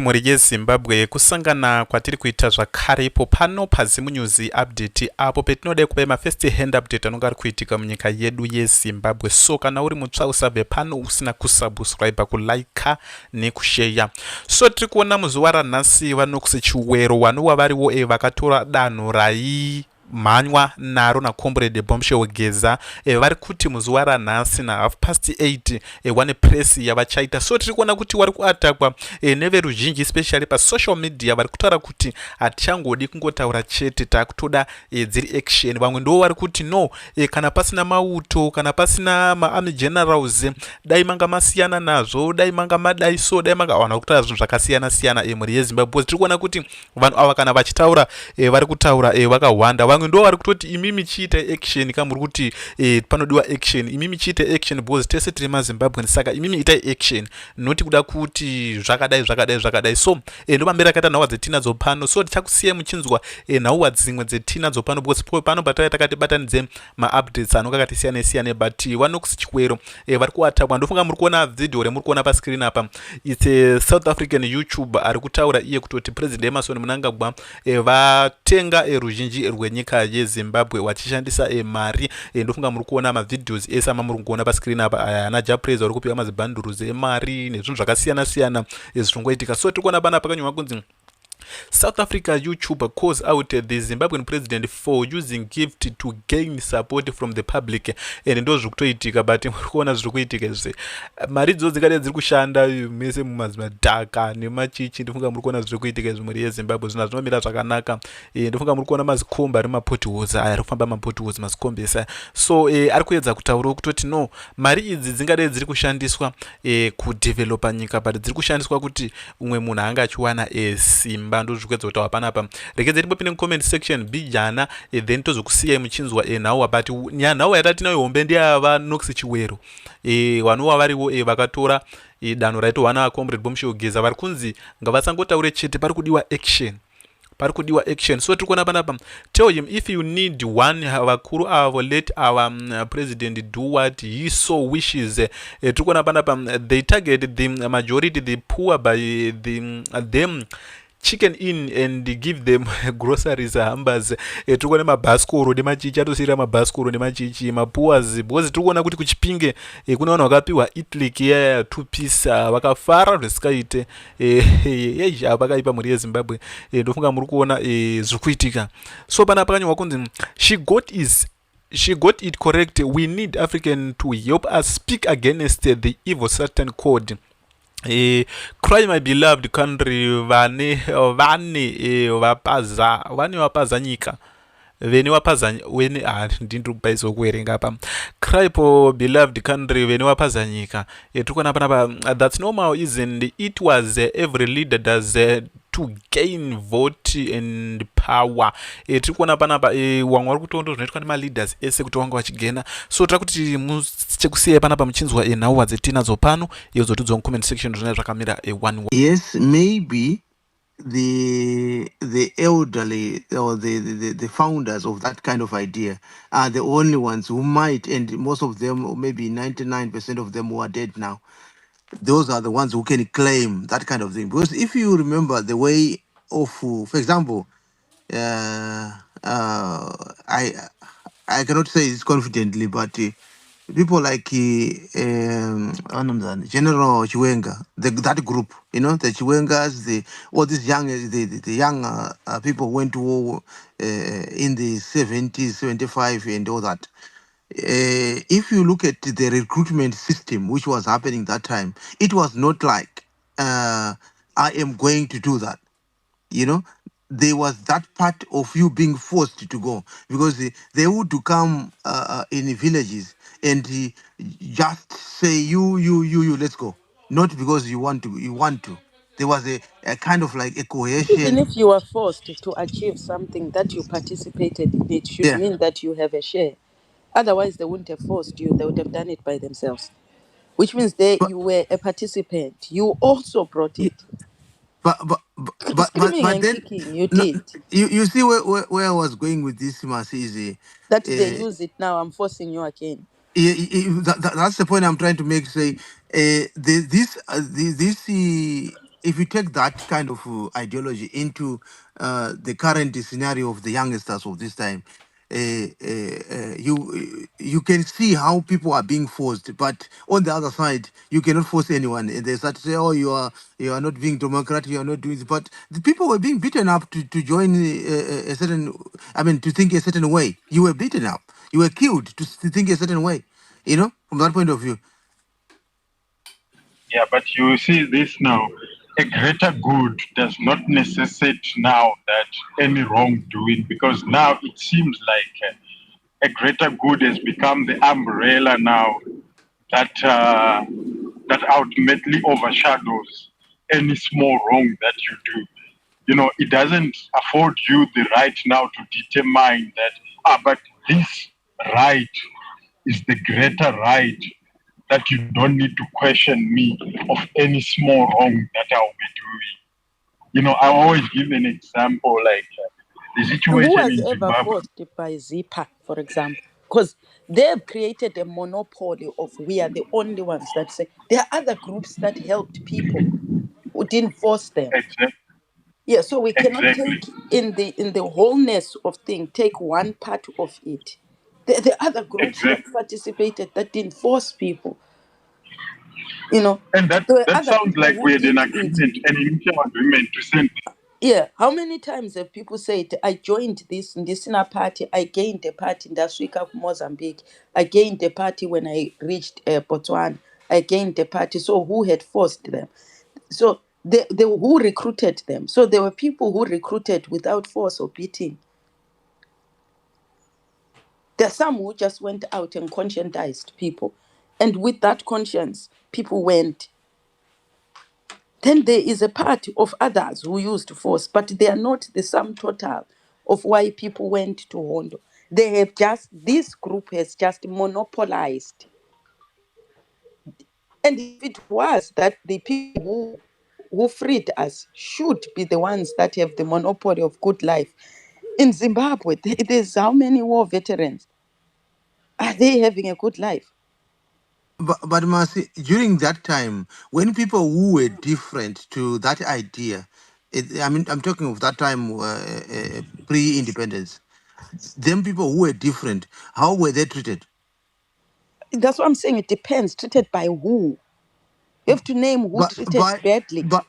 Muri yeZimbabwe kusangana kwatiri kuita zvakare ipo pano paZimu News update apo petinoda kupa mafirst hand update anonga ari kuitika munyika yedu yeZimbabwe. So kana uri mutsva usabve pano usina kusubscribe, kulike nekushare. So tiri kuona muzuva ranhasi vaNox Chivero vanova variwo vakatora danho manywa naro naComrade Bombshell Geza vari kuti muzuva ranhasi na 8:30 wane press yavachaita. So tiri kuona kuti vari kuatakwa neveruzhinji especially pasocial media vari kutaura kuti hatichangodi kungotaura chete, takutoda dziri action. Vamwe ndo vari kuti no, kana pasina mauto, kana pasina maarmy generals dai manga masiyana nazvo, dai manga madai so, dai manga wana kutaura zvinhu zvakasiyana siyana muri yeZimbabwe. Tiri kuona kuti vanhu ava kana vachitaura vari kutaura vakawanda. Vamwe ndo vari kutoti imimi chiita action, kama muri kuti panodiwa action, imimi chiita action because tese tiri maZimbabwe, saka imimi itai action, noti kuda kuti zvakadai. So ndo mambera akaita nhauwa dzetinadzo pano. So tichakusiyai muchinzwa nhauwa dzimwe dzetinadzo pano because pano pataya takati batanidze maupdates anonga akatisiyana siyana. But vaNox Chivero vari kuatakwa. Ndofunga muri kuona video remuri kuona pascreen apa, it's a South African YouTuber ari kutaura iye kutoti President Emerson Mnangagwa vatenga ruzhinji rwenyika yeZimbabwe vachishandisa mari. Ndofunga muri kuona mavideos ese amamuri kuona pascreen apa ana Japreza vari kupiwa mazibhandles emari nezvinhu zvakasiyana siyana zvirongoitika. So tiri kuona pana pakanyuma kunzi South Africa YouTuber calls out the Zimbabwean president for using gift to gain support from the public. Ndo zviri kutoitika, but muri kuona zviri kuitika izvi. Mari dzo dzingade dziri kushanda mese mumadhaka nemachichi. Ndofunga muri kuona zviri kuitika izvi muri yeZimbabwe. Zvinhu zvinomira zvakanaka. Ndofunga muri kuona mazikomba ari mapotholes aya ari kufamba mapotholes mazikombesa. So ari kuedza kutaura kutoti no, mari idzi dzingade dziri kushandiswa kudevelopa nyika, but dziri kushandiswa kuti umwe munhu anga achiwana simba. Ndo zvikuedza kutaura panapa. Rekedze tipopinde mucomment section bijana then tozokusiyai muchinzwa nhauwa. But nhauwa yatinayo hombe ndeyava Nox Chivero vanova variwo vakatora danho raitwa naComrade Bombshell Geza. Vari kunzi ngavasangotaure chete, pari kudiwa action. So tiri kuona panapa, tell him if you need one, vakuru avo let our president do what he so wishes. Tiri kuona panapa, they target the majority, the poor by them chicken in and give them groceries hambers. Tiri kuona mabhasikoro nemachichi, atosiyira mabhasikoro nemachichi mapuas because tiri kuona kuti kuchipinge kuna vanhu vakapiwa itlik ya 2 piece vakafara zvisikaite vakaipa muri yeZimbabwe. Ndofunga muri kuona zviri kuitika. So pana pakanyorwa kunzi she got it correct, we need African to help us speak against the evil Satan code. Cry my beloved country, vane vapaza nyika, vene wapaza wene ndindiri kupaiso kuerenga apa. Cry for beloved country, vene wapaza nyika. Tukona panapa, that's normal, isn't it? Was every leader does to gain vote and power. Tiri kuona panapa wamwe vari kutondo zvinoitwa nemaleaders ese kuti vanga vachigena. So tira kuti muchekusiyai panapa muchinzwa nhauwa dzetinadzo pano yozotidzwa mucomment section zvona zvakamira one. Yes, maybe the elderly or the founders of that kind of idea are the only ones who might, and most of them, or maybe 99% of them who are dead now, those are the ones who can claim that kind of thing. Because if you remember the way of, for example, I cannot say this confidently, but people like General Chiwenga, that group, the Chiwengas, all these young, the young people went to war in the 70s, 75, and all that. If you look at the recruitment system which was happening that time, it was not like I am going to do that. There was that part of you being forced to go, because they would come in villages and just say you let's go, not because you want to. There was a kind of like a cohesion. Even if you are forced to achieve something that you participated in, it should mean that you have a share. Otherwise, they wouldn't have forced you. They would have done it by themselves. Which means you were a participant. You also brought it. But then kicking, you did. You see where I was going with this, Masizi. That they use it now. I'm forcing you again. That's the point I'm trying to make. Say this if you take that kind of ideology into the current scenario of the youngsters of this time, you can see how people are being forced. But on the other side, you cannot force anyone. And they start to say, "Oh, you are not being democratic. You are not doing this." But the people were being beaten up to join a certain. I mean, to think a certain way. You were beaten up. You were killed to think a certain way. You know, from that point of view. Yeah, but you see this now. A greater good does not necessitate now that any wrongdoing, because now it seems like a greater good has become the umbrella now that that ultimately overshadows any small wrong that you do. You know, it doesn't afford you the right now to determine that, but this right is the greater right, that you don't need to question me of any small wrong that I'll be doing. You know, I always give an example like the Who situation was in ever Zimbabwe. forced by Zipa, for example? Because they've created a monopoly of we are the only ones that say there are other groups that helped people who didn't force them. Exactly. Yeah, so we cannot Exactly. take in the wholeness of thing, take one part of it. The other groups that Exactly. participated that didn't force people, you know. And that, There were that other sounds people like who we had an did it. agreement, an initial agreement to send. Yeah, how many times have people said, I joined this in this inner party, I gained a party in Daswika, Mozambique, I gained a party when I reached Botswana, I gained a party. So who had forced them? So they who recruited them? So there were people who recruited without force or beating. There are some who just went out and conscientized people. And with that conscience, people went. Then there is a part of others who used force, but they are not the sum total of why people went to Hondo. They have just, this group has just monopolized. And if it was that the people who freed us should be the ones that have the monopoly of good life, in Zimbabwe, there's how many war veterans? Are they having a good life? But Mercy, during that time, when people who were different to that idea, I mean, I'm talking of that time, pre-independence, them people who were different, how were they treated? That's what I'm saying. It depends. Treated by who? You have to name who But treated badly. the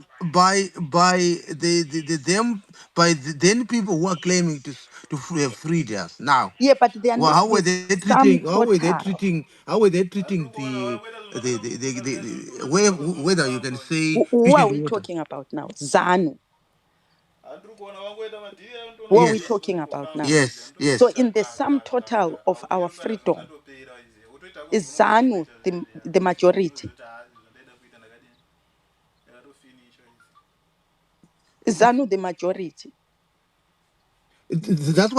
them by the, then people who are claiming have freed us now. Yeah, but they are Well, not how were the they sum treating? total. How were they treating whether you can say Who fish are and we water? talking about now? Zanu. Who are we Yes, talking about now? yes, So, yes. in the sum total of our freedom, is Zanu the majority? Is Zanu the majority? That's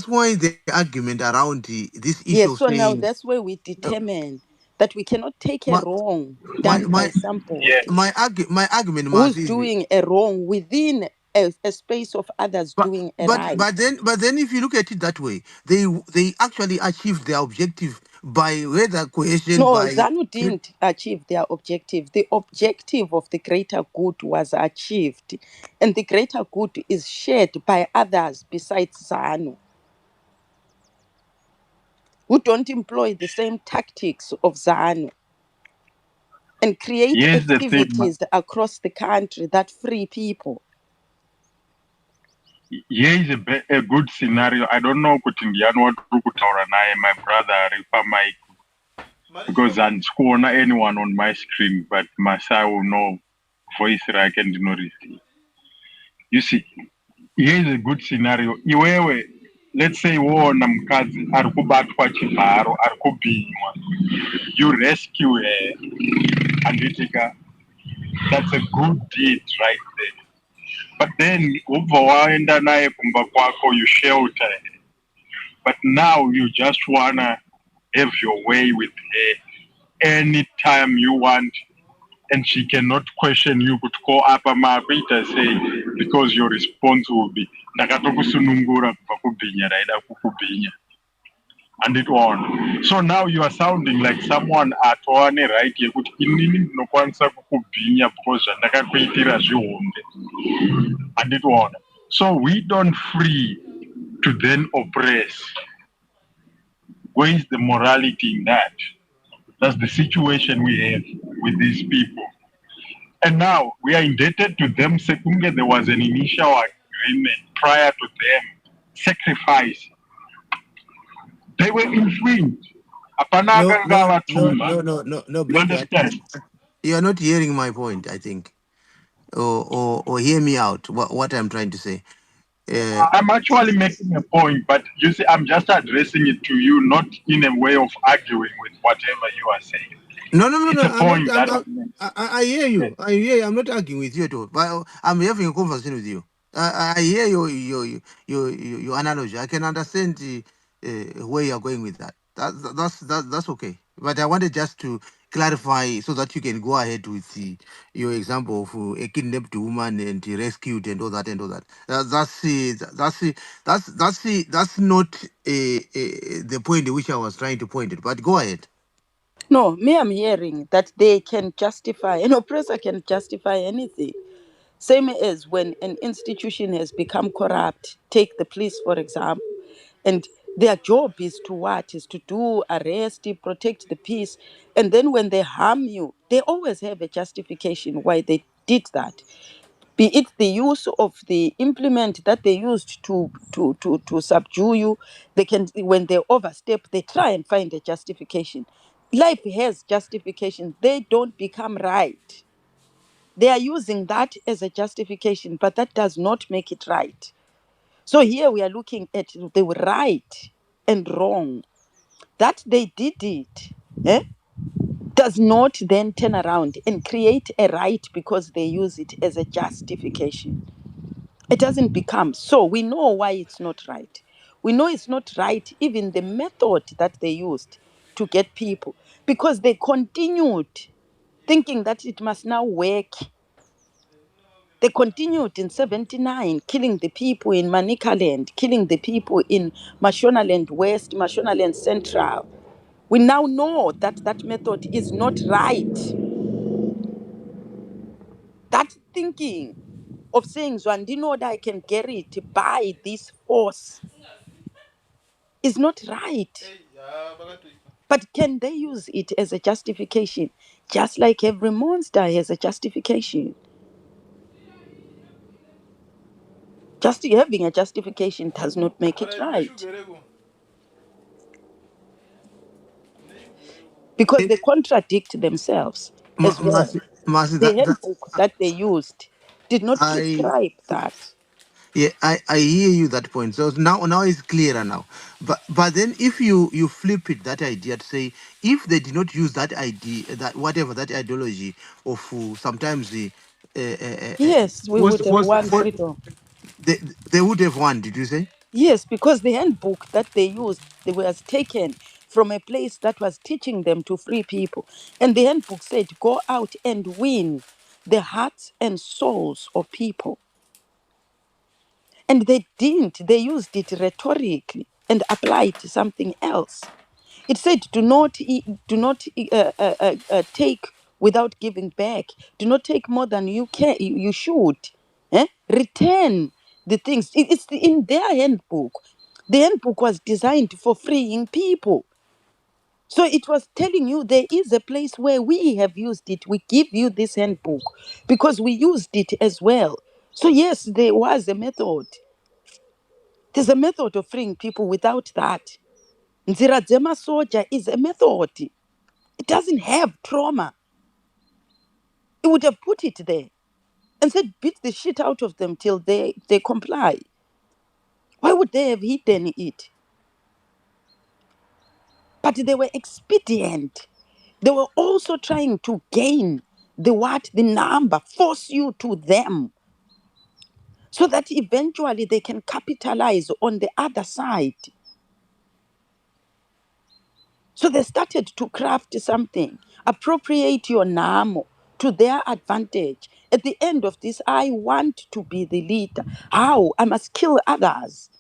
why the argument around this issue Yes, of so now saying that's where we uh, determine that we cannot take a my wrong my done by my Yeah. somebody my argument, who's Mas, is doing a wrong within a space of others but doing a but right. but then if you look at it that way, they actually achieved their objective by whether cohesion No, by ZANU didn't achieve their objective. The objective of the greater good was achieved, and the greater good is shared by others besides ZANU, who don't employ the same tactics of ZANU and create Here's the thing. activities across the country that free people. Here is a good scenario. I don't know kuti ndiani watiri kutaura naye, my brother ari pamike, because handikuona anyone on my screen, but Masai will know voice rake ndinoriziva. You see, here is a good scenario. Iwewe, let's say woona mukadzi ari kubatwa chivharo, ari kubhinywa. You rescue her, handitika. That's a good deed right there. But then ubva waenda naye kumba kwako, you shelter her. But now you just wanna have your way with her anytime you want, and she cannot question you. Could call up a mapita say, because your response will be ndakatokusunungura kubva kubhinya raida kukubhinya. and it on. So now you are sounding like someone at one right here kuti inini ndinokwanisa kukubhinya because zvandakakuitira zvihombe and it on. So we don't free to then oppress. Where is the morality in that? That's the situation we have with these people. And now we are indebted to them. Sekunge there was an initial agreement prior to them sacrifice. They were infringed. No, You Brenda, understand? you are not hearing my point, I think. Or hear me out, what I'm trying to say. I'm actually making a point, but you see, I'm just addressing it to you, not in a way of arguing with whatever you are saying. No. It's a point I hear you. I hear you. I'm not arguing with you at all. But I'm having a conversation with you. I hear your analogy. I can understand where you're going with that. That's okay. But I wanted just to clarify so that you can go ahead with your example of a kidnapped woman and rescued and all that and all that. That's not the point which I was trying to point it. But go ahead. No, me, I'm hearing that they can justify, an oppressor can justify anything. Same as when an institution has become corrupt. Take the police, for example. And their job is to what? Is to do arrest, protect the peace. And then when they harm you, they always have a justification why they did that. Be it the use of the implement that they used to subdue you, they can, when they overstep, they try and find a justification. Life has justification. They don't become right. They are using that as a justification, but that does not make it right. So here we are looking at the right and wrong. That they did it, does not then turn around and create a right because they use it as a justification. It doesn't become. So we know why it's not right. We know it's not right, even the method that they used to get people, because they continued thinking that it must now work. They continued in 79, killing the people in Manicaland, killing the people in Mashonaland West, Mashonaland Central. We now know that that method is not right. That thinking of saying, Zwandino, I can get it by this force is not right. But can they use it as a justification? Just like every monster has a justification. Just having a justification does not make it right. Because they contradict themselves as well. The handbook that they used did not prescribe that. Yeah, I hear you that point. So now it's clearer now. But then if you flip it, that idea to say, if they did not use that idea, that whatever that ideology of sometimes the Yes, we would have won for freedom. they would have won. Did you say? Yes, because the handbook that they used, they was taken from a place that was teaching them to free people. And the handbook said, go out and win the hearts and souls of people. And they didn't. They used it rhetorically and applied to something else. It said, do not take without giving back. Do not take more than you can. You should. Return the things. It's in their handbook. The handbook was designed for freeing people. So it was telling you there is a place where we have used it. We give you this handbook because we used it as well. So yes, there was a method. There's a method of freeing people without that. Nzira dzema soldier is a method. It doesn't have trauma. It would have put it there and said, beat the shit out of them till they comply. Why would they have hidden it? But they were expedient. They were also trying to gain the what? The number, force you to them. So that eventually they can capitalize on the other side. So they started to craft something, appropriate your namo to their advantage. At the end of this, I want to be the leader. How? I must kill others.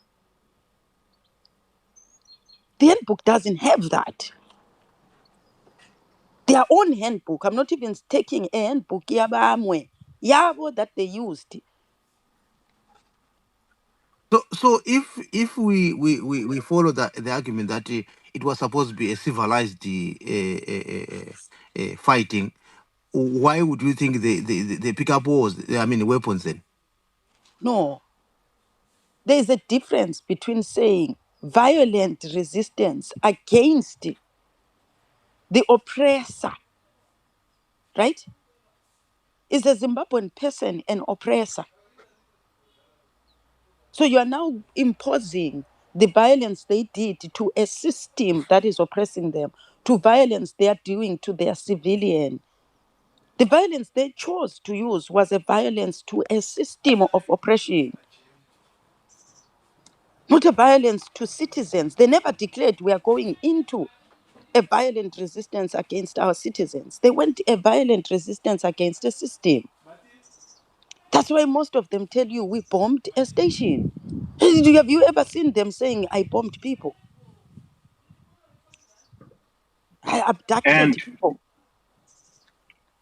The handbook doesn't have that. Their own handbook. I'm not even taking a handbook yabo that they used. So if we follow the argument that it was supposed to be a civilized fighting, why would you think they pick up weapons then? No. There is a difference between saying violent resistance against the oppressor, right? Is a Zimbabwean person an oppressor? So you are now imposing the violence they did to a system that is oppressing them, to violence they are doing to their civilian. The violence they chose to use was a violence to a system of oppression, not a violence to citizens. They never declared we are going into a violent resistance against our citizens. They went a violent resistance against a system. That's why most of them tell you we bombed a station. Have you ever seen them saying I bombed people? I abducted And people.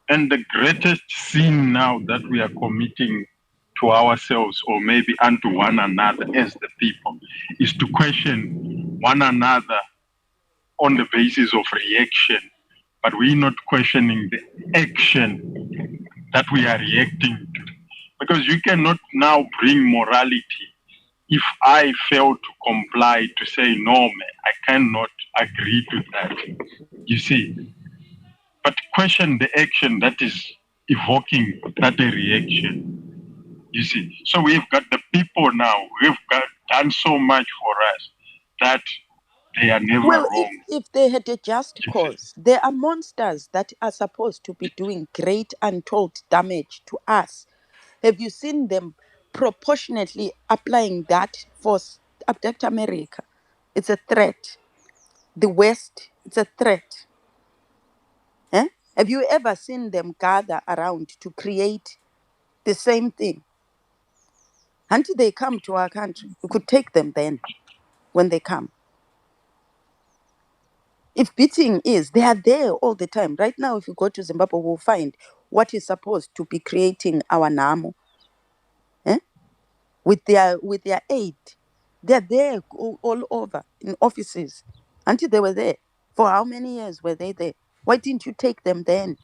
the greatest sin now that we are committing to ourselves, or maybe unto one another as the people, is to question one another on the basis of reaction, but we're not questioning the action that we are reacting to. Because you cannot now bring morality if I fail to comply, to say, no, man, I cannot agree to that. You see? But question the action that is evoking that reaction. You see? So we've got the people now, done so much for us that they are never Well, wrong. if they had a just You see? cause, there are monsters that are supposed to be doing great untold damage to us. Have you seen them proportionately applying that force? Abduct America. It's a threat. The West, it's a threat. Eh? Have you ever seen them gather around to create the same thing? Until they come to our country, we could take them then when they come. If beating is, they are there all the time. Right now, if you go to Zimbabwe, we'll find what is supposed to be creating our NAMO. Eh? With their aid. They're there all over in offices. Until they were there. For how many years were they there? Why didn't you take them then?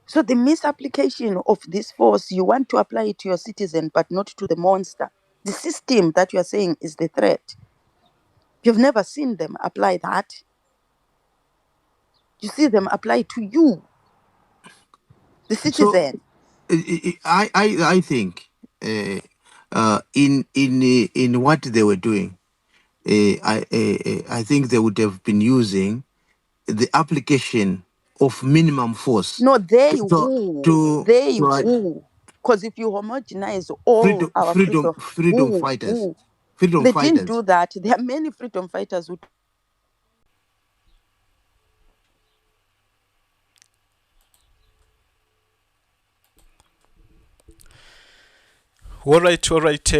So the misapplication of this force, you want to apply it to your citizen, but not to the monster. The system that you are saying is the threat. You've never seen them apply that. You see them apply to you, the So citizen. I think in what they were doing, I think they would have been using the application of minimum force No, they to who, to, they to who. Because if you homogenize all our freedom fighters, who, freedom they didn't fighters. do that. There are many freedom fighters who. Alright,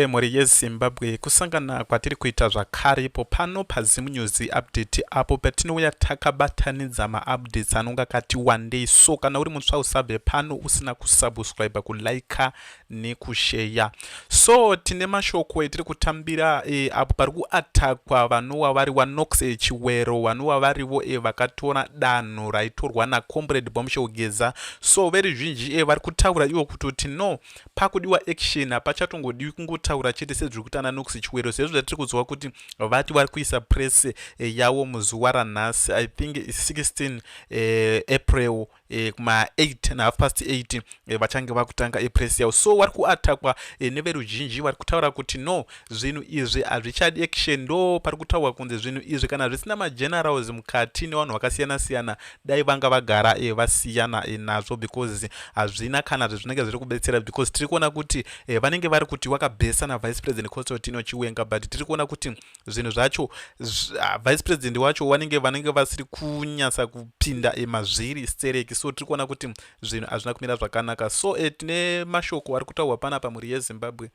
muri yeZimbabwe kusangana kwatiri kuita zvakare ipo pano paZimu News update apo patinouya takabatanidza maupdates anonga kati wandei. So kana uri mutsva usabve pano usina kusubscribe, kulaika nekusheya. So tine mashoko etiri kutambira apo pari kuatakwa vanova vari waKnox Chivero, vanova varivo vakatora danho raitorwa naComrade Bombshell. So veruzhinji vari kutaura ivo kutoti no, pakudiwa action pachatongodiwi kungotaura chete sezviri kuita naKnox Chivero, sezvo zvatiri kuzwa kuti vati vari kuisa press yavo muzuva ranhasi, I think 16 April kuma 8 na 8:30 vachange vakutanga press yavo. So vari kuatakwa neveruzhinji vari kutaura kuti no, zvinhu izvi hazvichadi action. Ndo pari kutaurwa kunze zvinhu izvi kana zvisina magenerals mukati nevanhu vakasiyana siyana, dai vanga vagara vasiyana nazvo, because hazvina kana zvezvinenge zviri kubetsera, because tiri kuona kuti vanenge vari kuti wakabhesa navice president Cde Chiwenga, but tiri kuona kuti zvinhu zvacho vice president wacho vanenge vasiri kunyatsa kupinda mazviri stereki. So tiri kuona kuti zvinhu hazvina kumira zvakanaka. So tine mashoko ari kutaurwa panapa muri yeZimbabwe.